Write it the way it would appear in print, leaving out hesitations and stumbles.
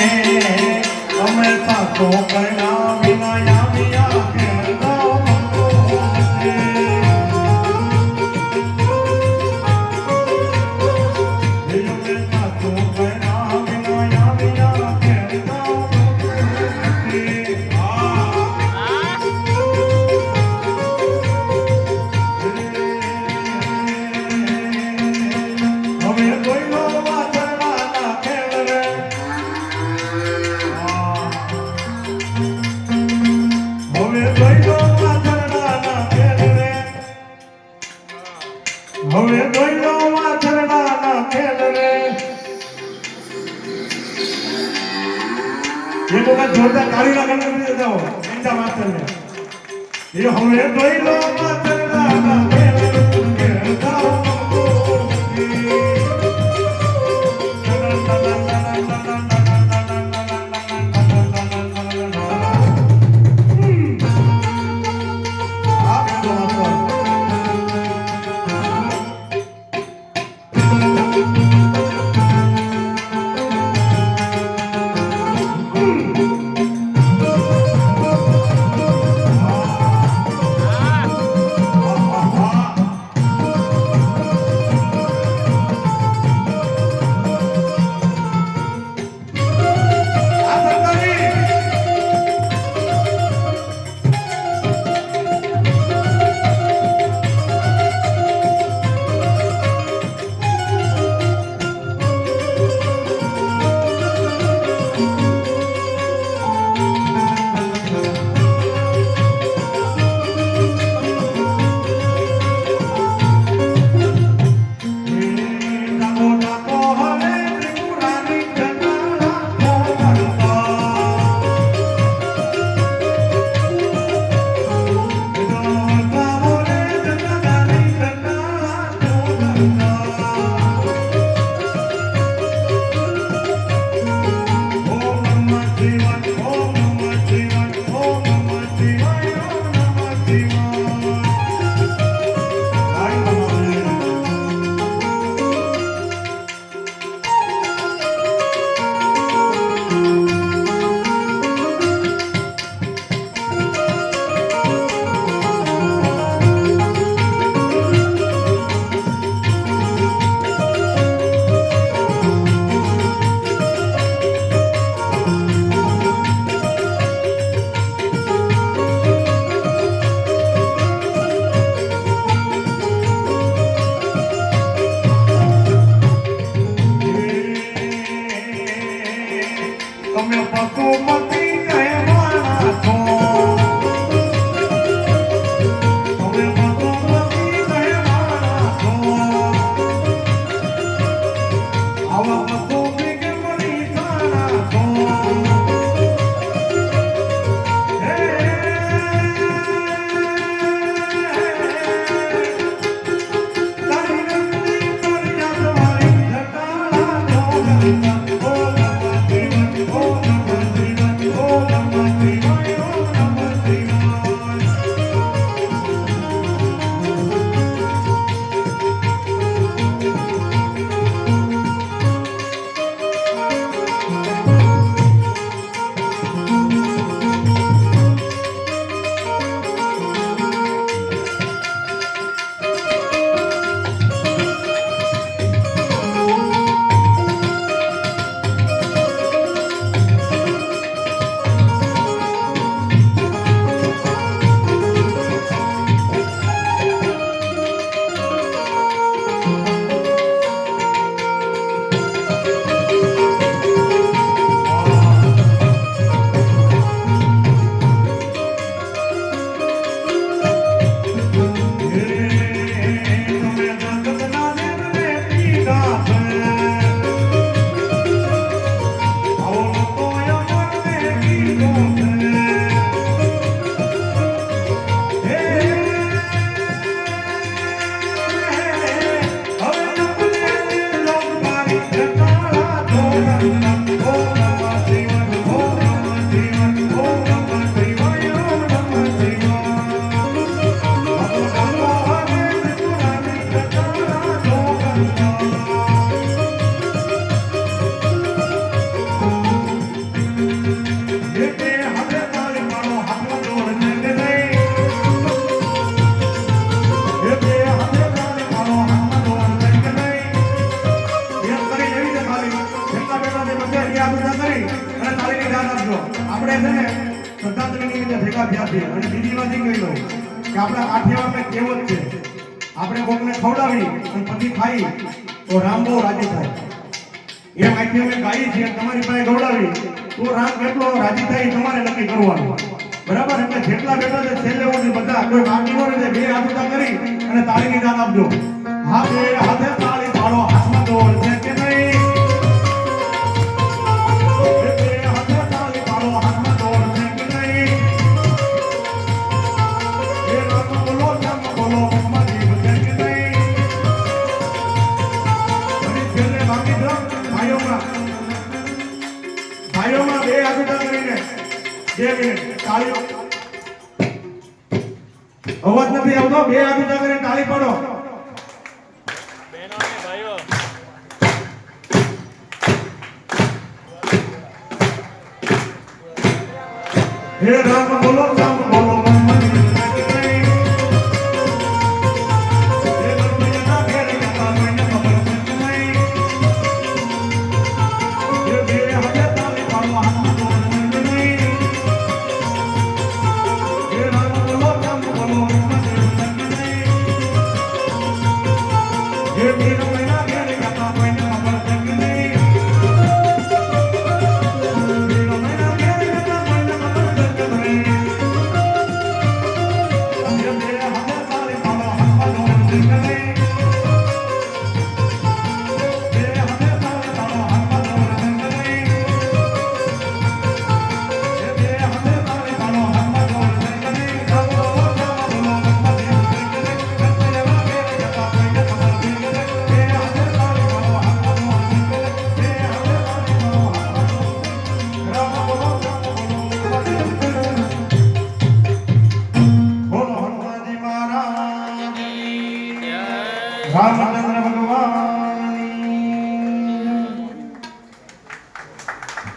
અમે સાચો કણા વિના યામિયા ખેડતા હવે દોયલો વાછરડાના ખેલ રે એ લોકો જોરદાર તાળીના ગણપતિ જાઓ એંડા વાછરને એ હવે દોયલો વાછરડાના ખેલ રે જાઓ છે બધે રિયા પૂજા કરી અને તાળીની દાન આપજો. આપણે છે ને શ્રદ્ધાંજલિ નિમિત્તે ભેગા થયા છીએ અને બીજી વાત એ કહી દઉં કે આપણા કાઠિયાવાડને કહેવત છે આપણે કોકને ખવડાવી અને પછી ખાઈ તો રામ બહુ રાજી થાય. એમ અહીંથી અમે ગાઈ છીએ તમારી પાસે ખવડાવી તો રામ કેટલો રાજી થાય તમારે નક્કી કરવાનું. બરાબર? એટલે જેટલા બેઠા છે છેલ્લે સુધી બધા કોઈ બાકી ન રહે બે હાથ ઊંચા કરી અને તાળીની દાન આપજો. હા બે હાથે તાળી પાડો હાથમાં દોડ છે કે નહીં? બે હાથે તાળી પાડો હાથમાં દોડ છે કે નહીં? એ રામ બોલો જમ બોલો મમ્મા જીવ છે કે નહીં? અને છેલ્લે બાકી દો ભાઈઓમાં બે હાથ ઊંચા કરીને 2 મિનિટ તાળી અવાજ નથી આવતો. બે હાથ ઊંચા કરીને તાળી પાડો. બહેનો અને ભાઈઓ હે રામ બોલો રામ બોલો મમ્મા જીવ છે કે નહીં? હે લક્ષ્મીના ઘેર જતા કોઈને ખબર છે કે નહીં? હે બે હાથે તાળી પાડો હાથમાં દોડ છે કે નહીં? હે રામ બોલો રામ બોલો મમ્મા જીવ છે કે નહીં? હે મીરાબાઈના ઘેર જતા કોઈને ખબર છે કે નહીં? મીરાબાઈના ઘેર જતા કોઈને ખબર છે કે નહીં? હે બે હાથે તાળી પાડો હાથમાં દોડ છે કે નહીં? બે હાથે તાળી પાડો હાથમાં દોડ છે કે નહીં? હે બે હાથે તાળી પાડો હાથમાં દોડ છે કે નહીં? રામ બોલો રામ બોલો મમ્મા જીવ છે કે નહીં? લક્ષ્મીના ઘેર જતા કોઈને ખબર છે કે નહીં? બે હાથે તાળી પાડો હાથમાં દોડ છે કે નહીં? બે હાથે તાળી પાડો હાથમાં દોડ. રામ બોલો રામ બોલો મમ્મા જીવ છે કે નહીં? બોલો હનુમાનજી મહારાજ રામચંદ્ર